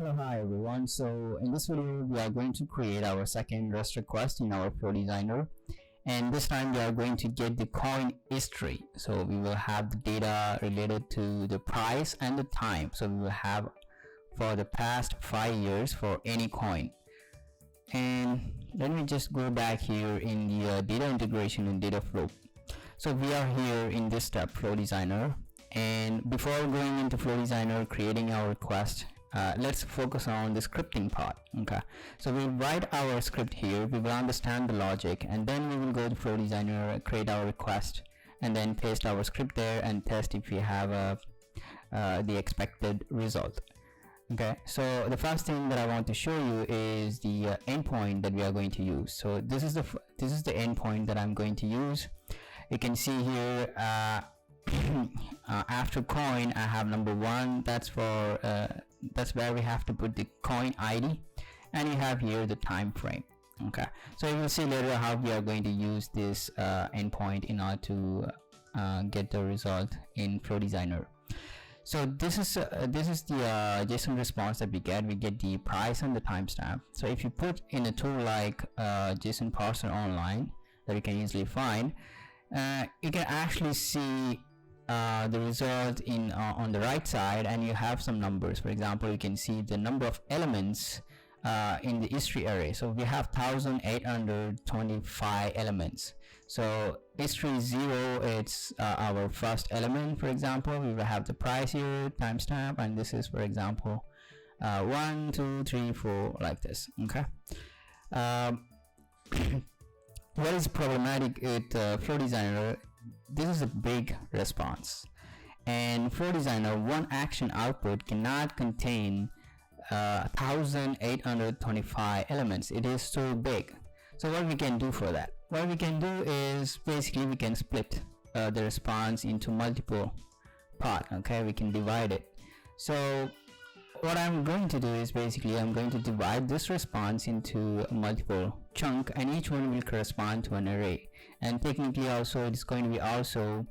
Hello, hi everyone. So in this video we are going to create our second REST request in our Flow Designer, and this time we are going to get the coin history. So we will have the data related to the price and the time. So we will have for the past 5 years for any coin. And let me just go back here in the data integration and data flow. So we are here in this step, Flow Designer, and before going into Flow Designer creating our request, let's focus on the scripting part. Okay, so we'll write our script here, we will understand the logic, and then we will go to Flow Designer, create our request, and then paste our script there and test if we have the expected result. Okay, so the first thing that I want to show you is the endpoint that we are going to use. So this is the endpoint that I'm going to use. You can see here after coin I have number 1. That's for that's where we have to put the coin ID, and you have here the time frame. Okay, so you will see later how we are going to use this endpoint in order to get the result in Flow Designer. So this is the JSON response that we get. We get the price and the timestamp. So if you put in a tool like JSON parser online that you can easily find, you can actually see the result in on the right side, and you have some numbers. For example, you can see the number of elements in the history array. So we have 1825 elements. So history 0, it's our first element. For example, we will have the price here, timestamp, and this is, for example, 1 2 3 4, like this. Okay. What is problematic with Flow Designer? This is a big response, and Flow Designer one action output cannot contain 1825 elements. It is so big. So what we can do for that? What we can do is basically we can split the response into multiple parts. Okay, we can divide it. So what I'm going to do is basically I'm going to divide this response into a multiple chunk, and each one will correspond to an array. And technically also it's going to be also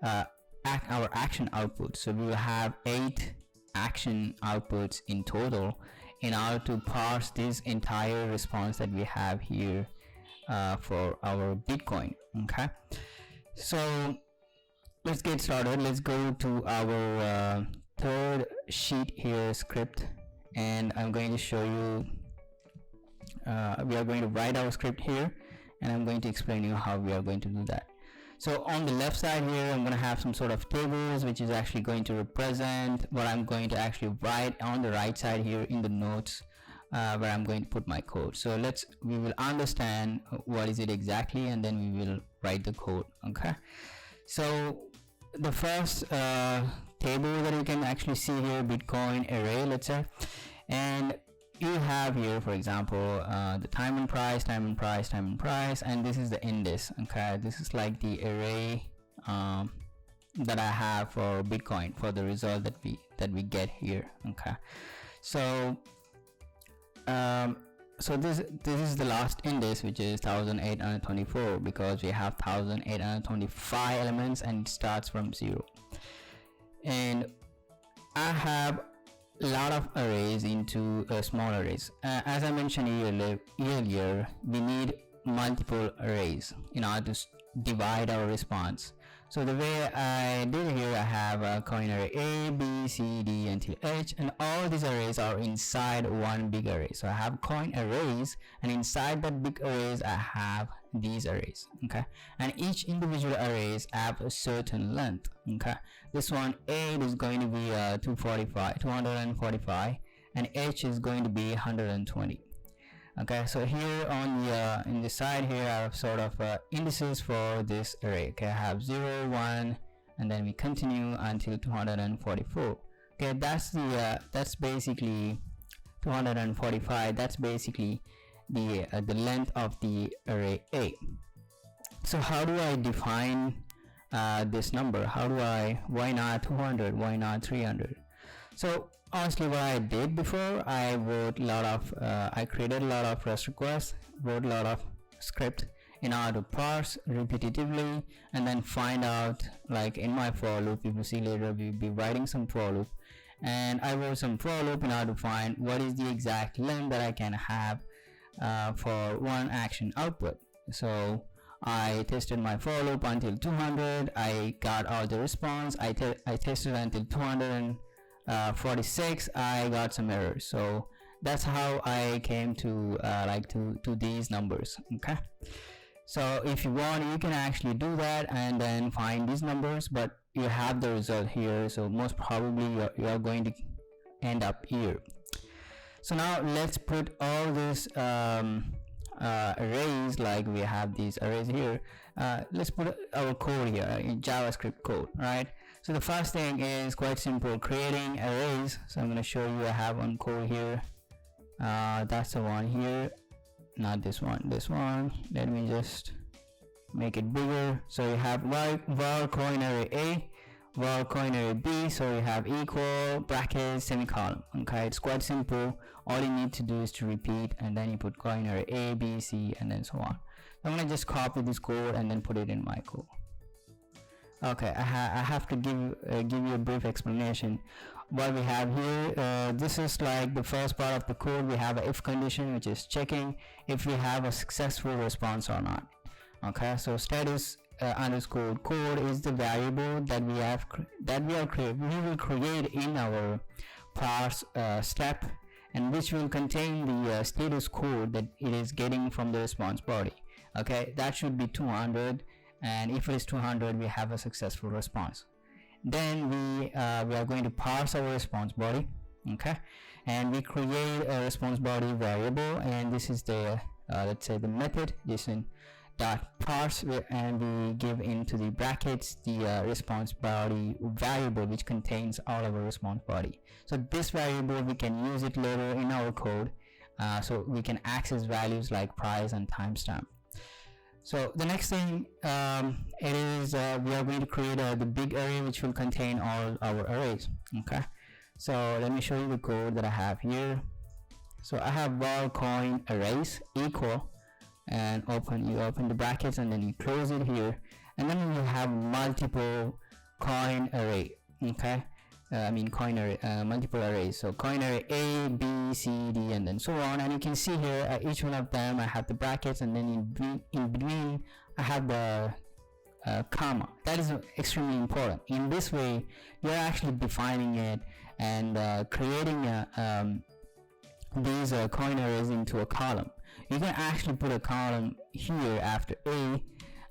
our action output. So we will have 8 action outputs in total in order to parse this entire response that we have here for our Bitcoin. Okay, so let's get started. Let's go to our third sheet here, script, and I'm going to show you we are going to write our script here, and I'm going to explain you how we are going to do that. So on the left side here I'm going to have some sort of tables which is actually going to represent what I'm going to actually write on the right side here in the notes where I'm going to put my code. So we will understand what is it exactly, and then we will write the code. Okay, so the first table that you can actually see here, Bitcoin array, let's say, and you have here, for example, the time and price, and this is the index. Okay, this is like the array that I have for Bitcoin for the result that we get here. Okay, so this is the last index, which is 1824, because we have 1825 elements and it starts from 0. And I have a lot of arrays into small arrays. As I mentioned earlier, we need multiple arrays in order to divide our response. So the way I did here, I have a coin array A, B, C, D until H, and all these arrays are inside one big array. So I have coin arrays, and inside that big arrays I have these arrays. Okay, and each individual arrays have a certain length. Okay, this one 8 is going to be 245, and H is going to be 120. Okay, so here on the in the side here I have sort of indices for this array. Okay, I have 0, 1, and then we continue until 244. Okay, that's basically 245. That's basically the length of the array A. So how do I define this number? Why not 200? Why not 300? So honestly, what I did before, I created a lot of REST requests, wrote a lot of script in order to parse repetitively, and then find out, like in my for loop, you will see later we'll be writing some for loop, and I wrote some for loop in order to find what is the exact length that I can have for one action output. So I tested my for loop until 200. I got all the response. I tested until 246. I got some errors. So that's how I came to to these numbers. Okay, so if you want, you can actually do that and then find these numbers, but you have the result here, so most probably you are going to end up here. So now let's put all this arrays, like we have these arrays here. Let's put our code here in JavaScript code, right? So the first thing is quite simple, creating arrays. So I'm going to show you. I have one code here. That's the one here, not this one, this one. Let me just make it bigger. So you have var coin array A, var coin array B. So you have equal, brackets, semicolon. Okay, it's quite simple. All you need to do is to repeat, and then you put coin array A, B, C, and then so on. So I'm gonna just copy this code and then put it in my code. Okay, I have to give you a brief explanation. What we have here, this is like the first part of the code. We have a if condition, which is checking if we have a successful response or not. Okay, so status underscore code is the variable that we will create in our parse step, and which will contain the status code that it is getting from the response body. Okay, that should be 200, and if it is 200, we have a successful response. Then we are going to parse our response body. Okay, and we create a response body variable, and this is the let's say the method dot parse, and we give into the brackets the response body variable, which contains all of our response body. So this variable, we can use it later in our code, so we can access values like price and timestamp. So the next thing it is we are going to create the big array, which will contain all our arrays. Okay, so let me show you the code that I have here. So I have var coin arrays equal, and you open the brackets and then you close it here, and then you have multiple coin array. Okay, coin array, multiple arrays. So coin array A, B, C, D, and then so on. And you can see here each one of them, I have the brackets, and then in between I have the comma. That is extremely important. In this way, you are actually defining it and creating these coin arrays into a column. You can actually put a column here after A,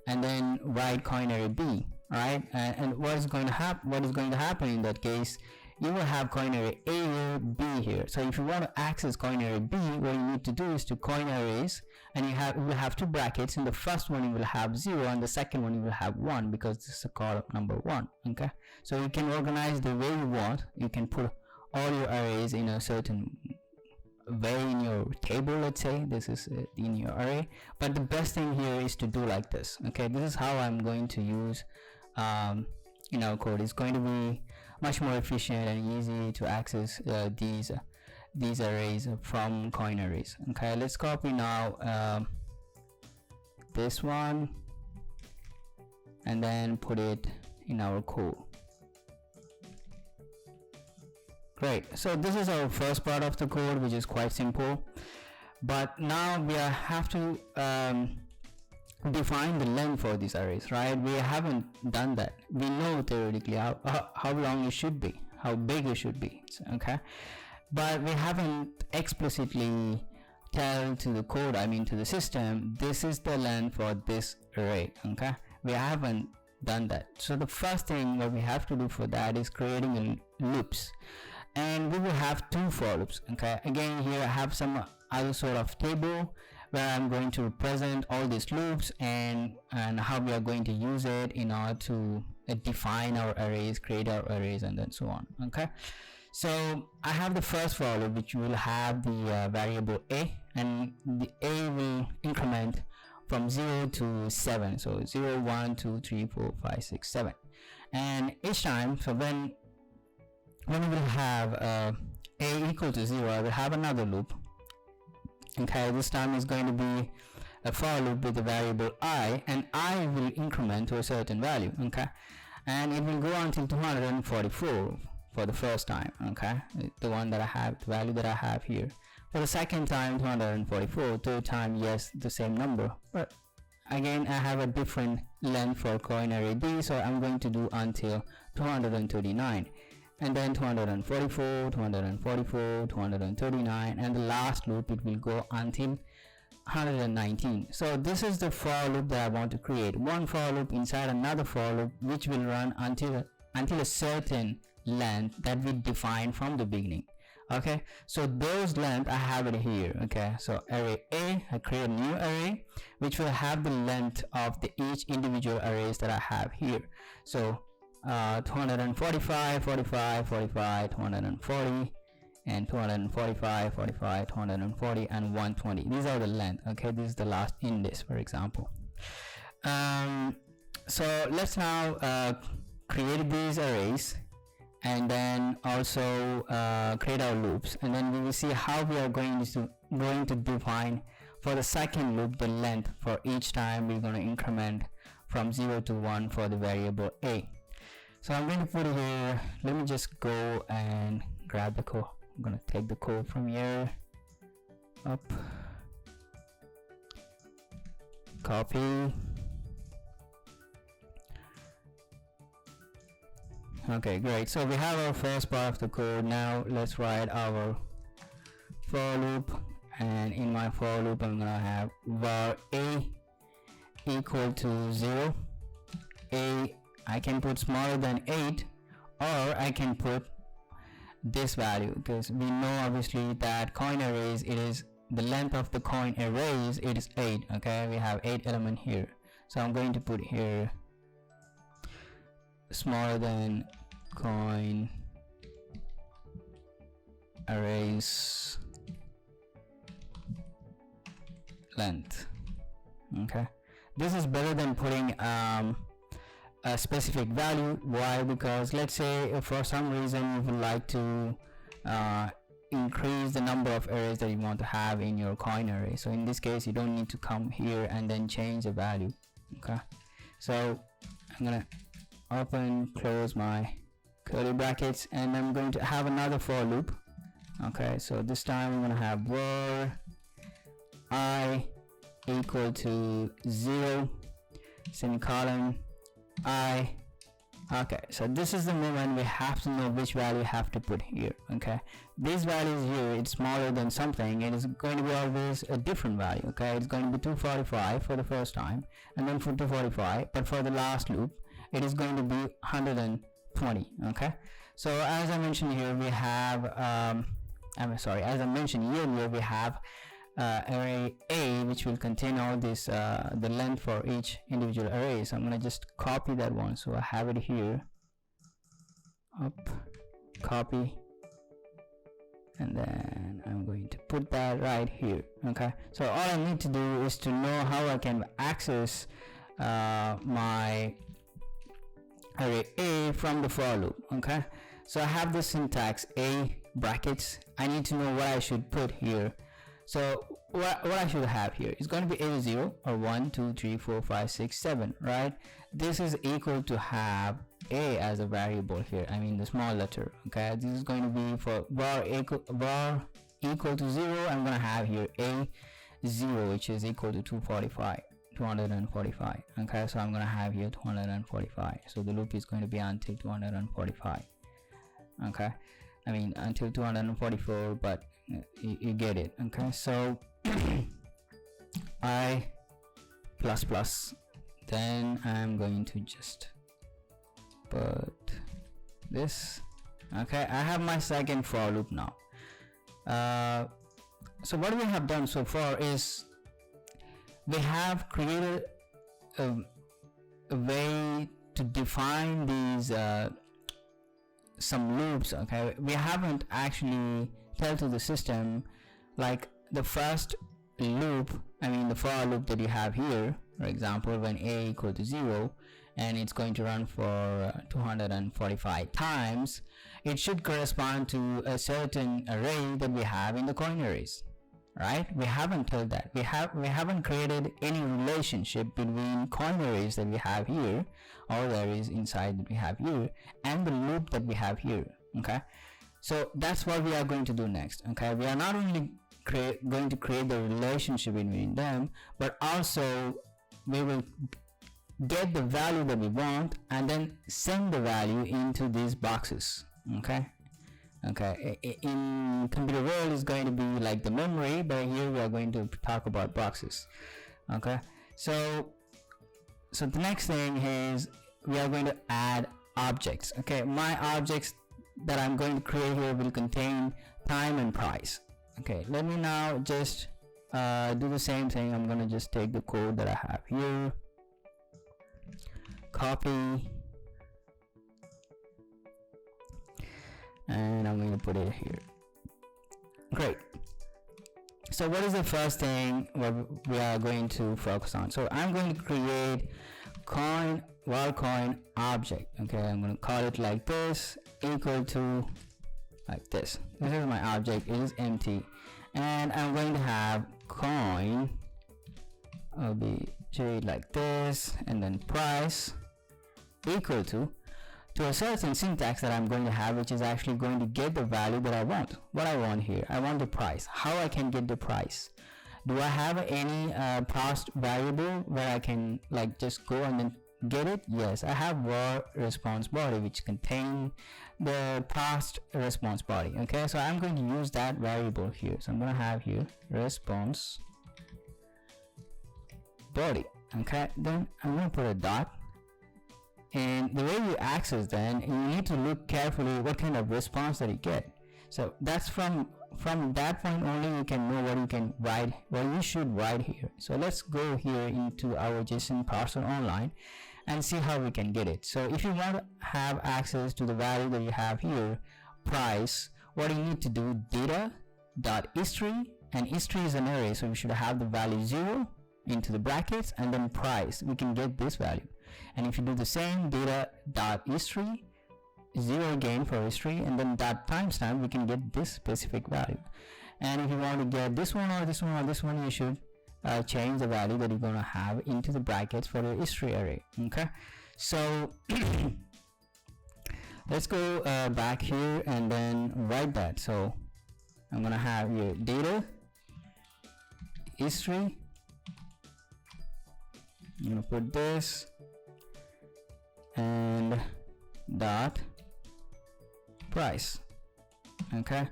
and then write coin array B. Right, and what is going to happen in that case, you will have coin array A here, B here. So if you want to access coin array B, what you need to do is to coin arrays, and you will have two brackets. In the first one you will have 0, and the second one you will have 1, because this is a column number 1. Okay, so you can organize the way you want. You can put all your arrays in a certain way in your table. Let's say this is in your array, but the best thing here is to do like this. Okay, this is how I'm going to use in our code. Is going to be much more efficient and easy to access these arrays from coin arrays. Okay, let's copy now this one and then put it in our code. Great, so this is our first part of the code, which is quite simple, but now we have to define the length for these arrays, right? We haven't done that. We know theoretically how long it should be, how big it should be. Okay, but we haven't explicitly tell to the code, to the system, this is the length for this array. Okay, we haven't done that. So the first thing that we have to do for that is creating loops, and we will have two for loops. Okay, again here I have some other sort of table where I'm going to represent all these loops and how we are going to use it in order to define our arrays, create our arrays, and then so on. Okay, so I have the first for loop, which will have the variable A, and the A will increment from 0 to 7. So 0, 1, 2, 3, 4, 5, 6, 7, and each time, so when we will have A equal to 0, I will have another loop. Okay, this time is going to be a for loop with the variable I, and I will increment to a certain value. Okay, and it will go until 244 for the first time, okay, the one that I have, the value that I have here. For the second time 244, third time yes, the same number, but again I have a different length for coin array B, so I'm going to do until 239, and then 244, 244, 239, and the last loop it will go until 119. So this is the for loop that I want to create, one for loop inside another for loop, which will run until a certain length that we define from the beginning. Okay, so those length I have it here. Okay, so array A, I create a new array which will have the length of the each individual arrays that I have here. So 245, 45, 45, 240, and 245, 45, 240, and 120. These are the length. Okay, this is the last index, for example. So let's now create these arrays, and then also create our loops, and then we will see how we are going to define for the second loop the length for each time we're going to increment from 0 to 1 for the variable A. So I'm going to put it here. Let me just go and grab the code. I'm going to take the code from here, up, copy. Okay, great. So we have our first part of the code. Now let's write our for loop, and in my for loop I'm gonna have var A equal to 0. A, I can put smaller than 8, or I can put this value, because we know obviously that coin arrays, it is the length of the coin arrays, it is 8. Okay, we have 8 element here, so I'm going to put here smaller than coin arrays length. Okay, this is better than putting a specific value. Why? Because let's say if for some reason you would like to increase the number of arrays that you want to have in your coin array, so in this case you don't need to come here and then change the value. Okay, so I'm gonna open, close my curly brackets, and I'm going to have another for loop. Okay, so this time I'm gonna have var I equal to 0 semicolon I. Okay, so this is the moment we have to know which value we have to put here. Okay, these values here, it's smaller than something, it is going to be always a different value. Okay, it's going to be 245 for the first time, and then for 245, but for the last loop it is going to be 120. Okay, so as I mentioned here, we have as I mentioned earlier, we have array A, which will contain all this the length for each individual array. So I'm gonna just copy that one, so I have it here, up, copy, and then I'm going to put that right here. Okay, so all I need to do is to know how I can access my array A from the for loop. Okay, so I have the syntax A brackets. I need to know what I should put here. So what I should have here is going to be A 0 or 1 2 3 4 5 6 7, right? This is equal to have A as a variable here, I mean the small letter. Okay, this is going to be for var equal to 0. I'm gonna have here A 0, which is equal to 245. Okay, so I'm gonna have here 245. So the loop is going to be until 245. Okay, I mean until 244, but you get it. Okay, so I plus plus, then I'm going to just put this. Okay, I have my second for loop now. So what we have done so far is we have created a way to define these some loops. Okay, we haven't actually tell to the system like the first loop, I mean the for loop that you have here, for example, when A equal to 0 and it's going to run for 245 times, it should correspond to a certain array that we have in the coin arrays, right? We haven't told that. We haven't created any relationship between coin arrays that we have here, or the arrays inside that we have here, and the loop that we have here. Okay, so that's what we are going to do next. Okay, we are not only going to create the relationship between them, but also we will get the value that we want and then send the value into these boxes. Okay, in computer world is going to be like the memory, but here we are going to talk about boxes. Okay, so the next thing is we are going to add objects. Okay, my objects that I'm going to create here will contain time and price. Okay, let me now just do the same thing. I'm going to just take the code that I have here, copy, and I'm going to put it here. Great. So what is the first thing what we are going to focus on? So I'm going to create coin coin object. Okay, I'm going to call it like this, equal to like this. This is my object. It is empty, and I'm going to have coin obj like this, and then price equal to a certain syntax that I'm going to have, which is actually going to get the value that I want. What I want here, I want the price. How I can get the price? Do I have any parsed variable where I can like just go and then get it? Yes, I have ResponseBody, which contain the parsed response body. Okay, so I'm going to use that variable here. So I'm going to have here response body. Okay, then I'm going to put a dot. And the way you access, then you need to look carefully what kind of response that you get. So that's from that point only you can know what you can write, what you should write here. So let's go here into our JSON parser online and see how we can get it. So if you want to have access to the value that you have here, price, what you need to do, data.history, and history is an array, so we should have the value 0 into the brackets, and then price, we can get this value. And if you do the same, data.history, 0 again for history, and then dot timestamp, we can get this specific value. And if you want to get this one or this one or this one, you should change the value that you're going to have into the brackets for the history array. Okay, so let's go back here and then write that. So I'm going to have here data history. I'm going to put this and dot price. Okay,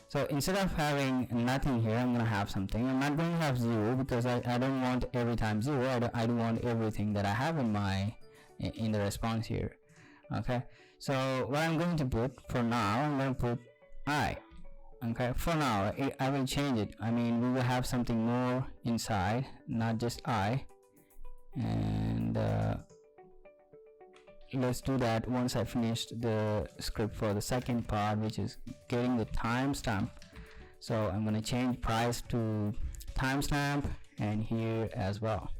so instead of having nothing here, I'm gonna have something. I'm not going to have 0 because I don't want every time 0. I don't want everything that I have in the response here. Okay, so what I'm going to put for now, I'm going to put I. Okay, for now I will change it. I mean, we will have something more inside, not just I. And let's do that once I finished the script for the second part, which is getting the timestamp. So I'm going to change price to timestamp, and here as well.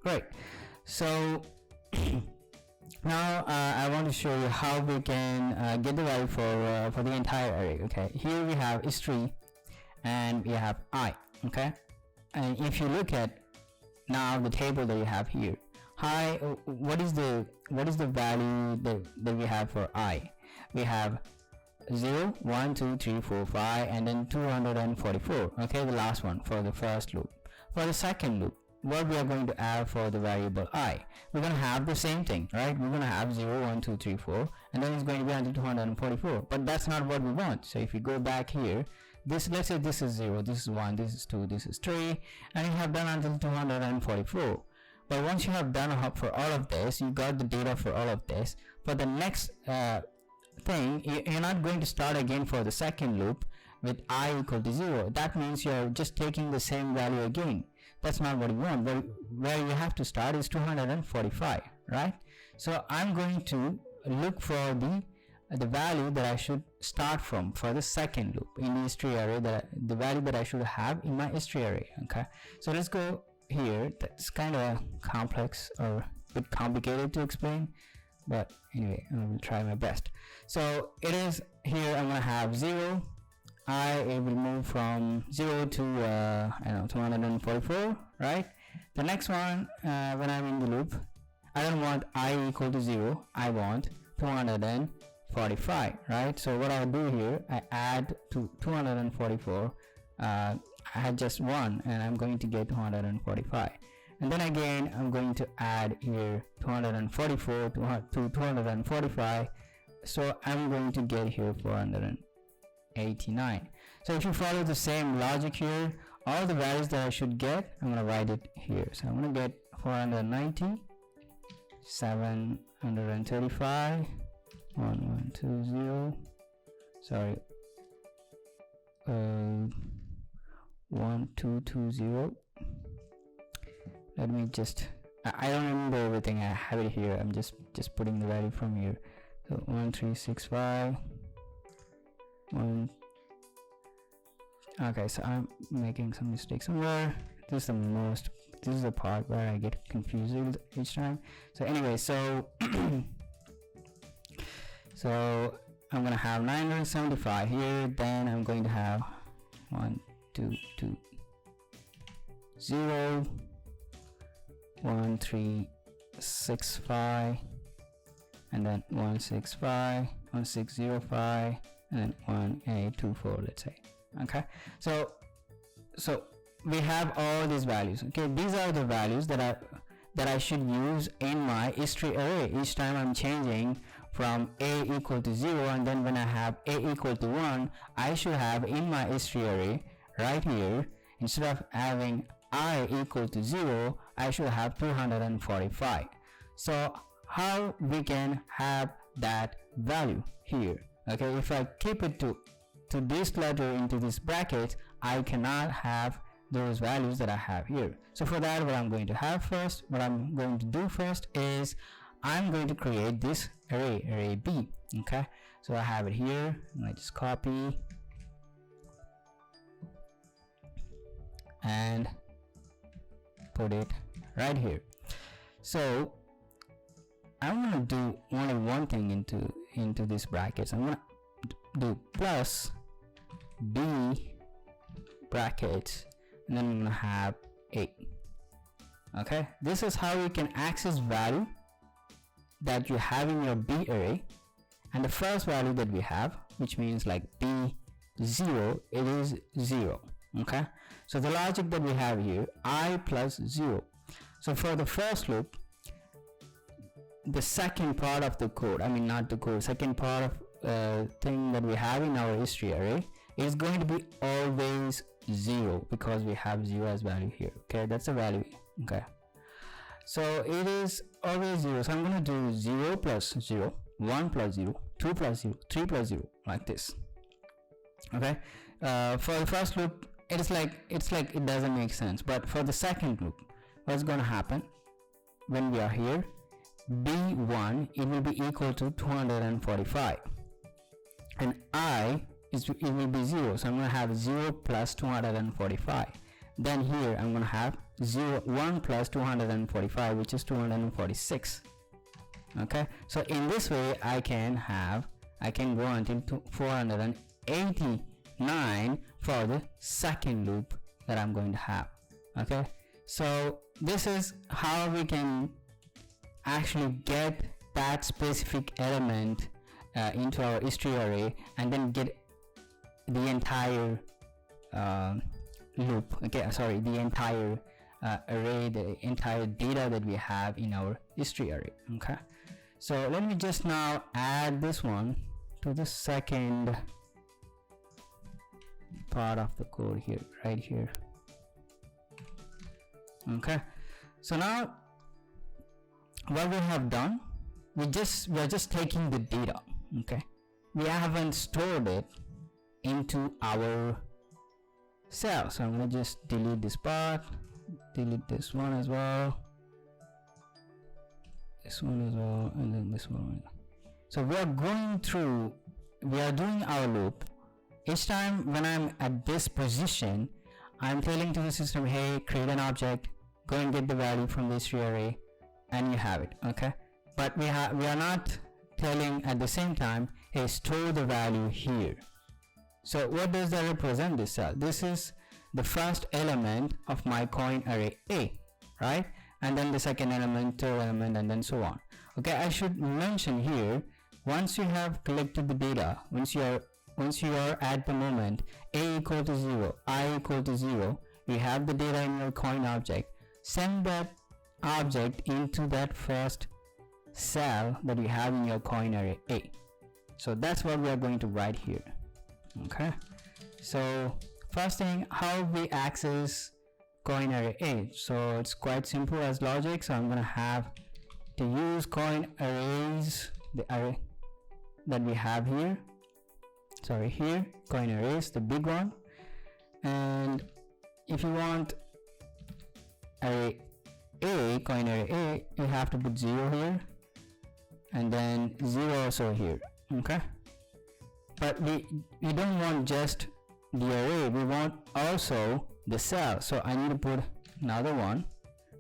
Great. So now I want to show you how we can get the value for the entire array. Okay, here we have history and we have I. Okay, and if you look at now the table that you have here, hi, what is the value that we have for I? We have 0, 1, 2, 3, 4, 5, and then 244. Okay, the last one for the first loop. For the second loop, what we are going to add for the variable I, we're going to have the same thing, right? We're going to have 0, 1, 2, 3, 4, and then it's going to be until 244. But that's not what we want. So if you go back here, this, let's say this is 0, this is 1, this is 2, this is 3, and you have done until 244. But once you have done for all of this, you got the data for all of this. For the next thing, you're not going to start again for the second loop with I equal to 0. That means you're just taking the same value again. That's not what you want. Where you have to start is 245, right? So I'm going to look for the value that I should start from for the second loop in the history array, the value that I should have in my history array. Okay, so let's go here. That's kind of complex or a bit complicated to explain, but anyway, I will try my best. So it is here, I'm gonna have 0. It will move from 0 to 244, right? The next one, when I'm in the loop, I don't want I equal to 0, I want 245, right? So what I'll do here, I add to 244, I had just 1 and I'm going to get 245, and then again I'm going to add here 244 to 245, so I'm going to get here 489. So if you follow the same logic here, all the values that I should get, I'm going to write it here. So I'm going to get 490, 735, 1120, sorry, 1220. Let me just, I don't remember everything, I have it here, I'm just putting the value from here. So 1365, okay, so I'm making some mistakes somewhere. This is the part where I get confused each time. So anyway, so so I'm gonna have 975 here, then I'm going to have 1220, 1365, and then 165, 1605, and then 1824, let's say. Okay, so we have all these values. Okay, these are the values that I should use in my history array each time I'm changing from a equal to 0, and then when I have a equal to 1, I should have in my history array right here, instead of having I equal to 0, I should have 245. So how we can have that value here? Okay, if I keep it to this letter into this bracket, I cannot have those values that I have here. So for that, what I'm going to do first is I'm going to create this array B. Okay, so I have it here, and I just copy and put it right here. So I'm going to do only one thing into this brackets. I'm going to do plus B brackets, and then I'm going to have 8. Okay, this is how you can access value that you have in your B array, and the first value that we have, which means like B0, it is 0. Okay, so the logic that we have here, I plus 0. So for the first loop, the second part of the code, I mean not the code, second part of thing that we have in our history array is going to be always 0, because we have 0 as value here. Okay, that's a value. Okay, so it is always 0. So I'm going to do 0 plus 0, 1 plus 0, 2 plus 0, 3 plus 0, like this. Okay, for the first loop, it's like it doesn't make sense. But for the second loop, what's going to happen when we are here? B1, it will be equal to 245, and it will be 0. So I'm going to have 0 plus 245. Then here I'm going to have 1 plus 245, which is 246. Okay, so in this way I can go until 489 for the second loop that I'm going to have. Okay, so this is how we can actually get that specific element into our history array, and then get the entire loop. Okay, sorry, the entire array, the entire data that we have in our history array. Okay, so let me just now add this one to the second part of the code here, right here. Okay, so now what we have done, we are just taking the data. Okay, we haven't stored it into our cell. So I'm going to just delete this part, delete this one as well, this one as well, and then this one. So we are doing our loop. Each time when I'm at this position, I'm telling to the system, hey, create an object, go and get the value from the history array, and you have it. Okay, but we are not telling at the same time, hey, store the value here. So what does that represent, this cell? This is the first element of my coin array A, right? and then the second element, third element, and then so on. Okay, I should mention here, once you have collected the data, once you are at the moment a equal to 0, I equal to 0, you have the data in your coin object, send that object into that first cell that you have in your coin array A. So that's what we are going to write here. Okay, so first thing, how we access coin array A. So it's quite simple as logic. So I'm gonna have to use coin arrays, the array that we have here, here coin arrays, the big one. And if you want array A, coin array A, you have to put 0 here and then 0 also here. Okay, but we don't want just the array, we want also the cell. So I need to put another one,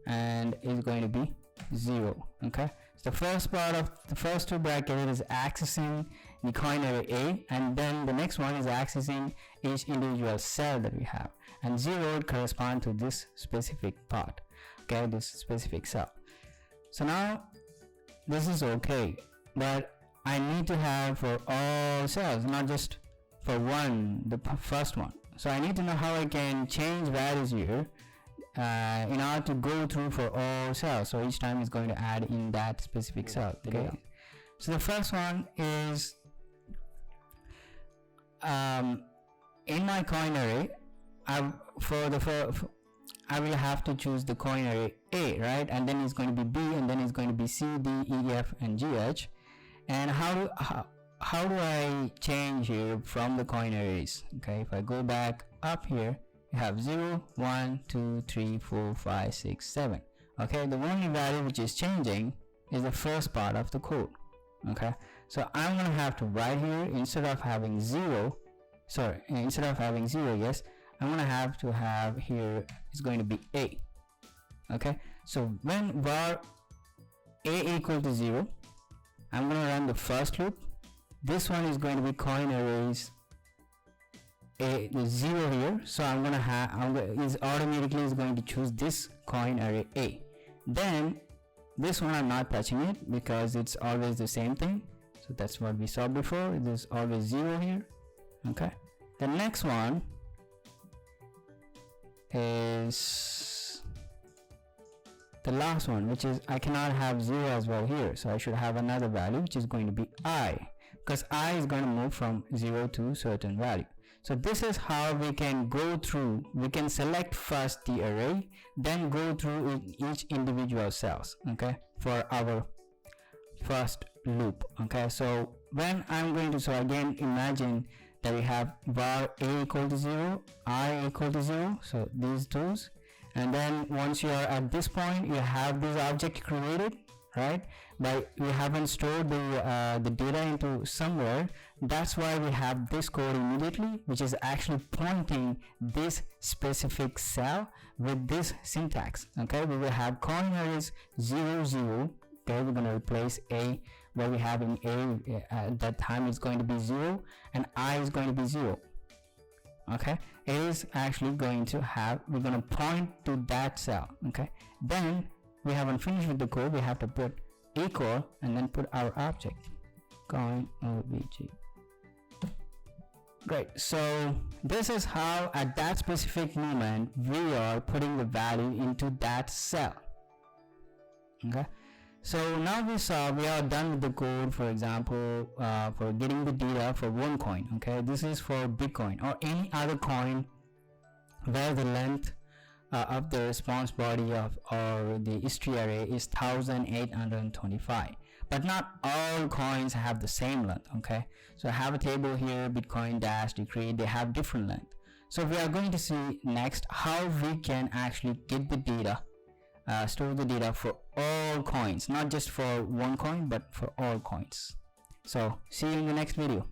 and it's going to be 0. Okay, so the first part of the first two brackets is accessing the coin array A, and then the next one is accessing each individual cell that we have, and 0 would correspond to this specific part. Okay, this specific cell. So now this is okay, but I need to have for all cells, not just for one, the first one. So I need to know how I can change values here in order to go through for all cells. So each time is going to add in that specific cell. Okay, so the first one is in my coin array, I will have to choose the coin array A, right? And then it's going to be B, and then it's going to be C, D, E, F, and G, H. And how do I change here from the coin arrays? Okay, if I go back up here, you have 0, 1, 2, 3, 4, 5, 6, 7. Okay, the only value which is changing is the first part of the code. Okay, so I'm gonna have to write here, instead of having 0, yes, I'm gonna have to have here, it's going to be A. Okay, so when var A equal to 0, I'm gonna run the first loop. This one is going to be coin arrays A, the 0 here. So I'm gonna have, automatically is going to choose this coin array A. Then this one I'm not touching it because it's always the same thing. So that's what we saw before. It is always 0 here. Okay. The next one is the last one, which is I cannot have 0 as well here, so I should have another value which is going to be I, because I is going to move from 0 to certain value. So this is how we can go through. We can select first the array, then go through each individual cells, okay, for our first loop. Okay, so when I'm going to, so again, imagine that we have var A equal to 0, I equal to 0, so these two. And then once you are at this point, you have this object created, right? But we haven't stored the data into somewhere. That's why we have this code immediately, which is actually pointing this specific cell with this syntax. Okay, we will have coin arrays 0, 0. Okay, we're going to replace A, where we have in A at that time is going to be 0, and I is going to be 0. Okay, it is actually going to have, we're going to point to that cell. Okay, then we haven't finished with the code. We have to put equal and then put our object coin obj. Great. So this is how at that specific moment we are putting the value into that cell. Okay, so now we are done with the code. For example, for getting the data for one coin. Okay, this is for Bitcoin or any other coin where the length of the response body of or the history array is 1825, but not all coins have the same length. Okay, so I have a table here, Bitcoin dash decree, they have different length. So we are going to see next how we can actually get the data, store the data for all coins, not just for one coin but for all coins. So see you in the next video.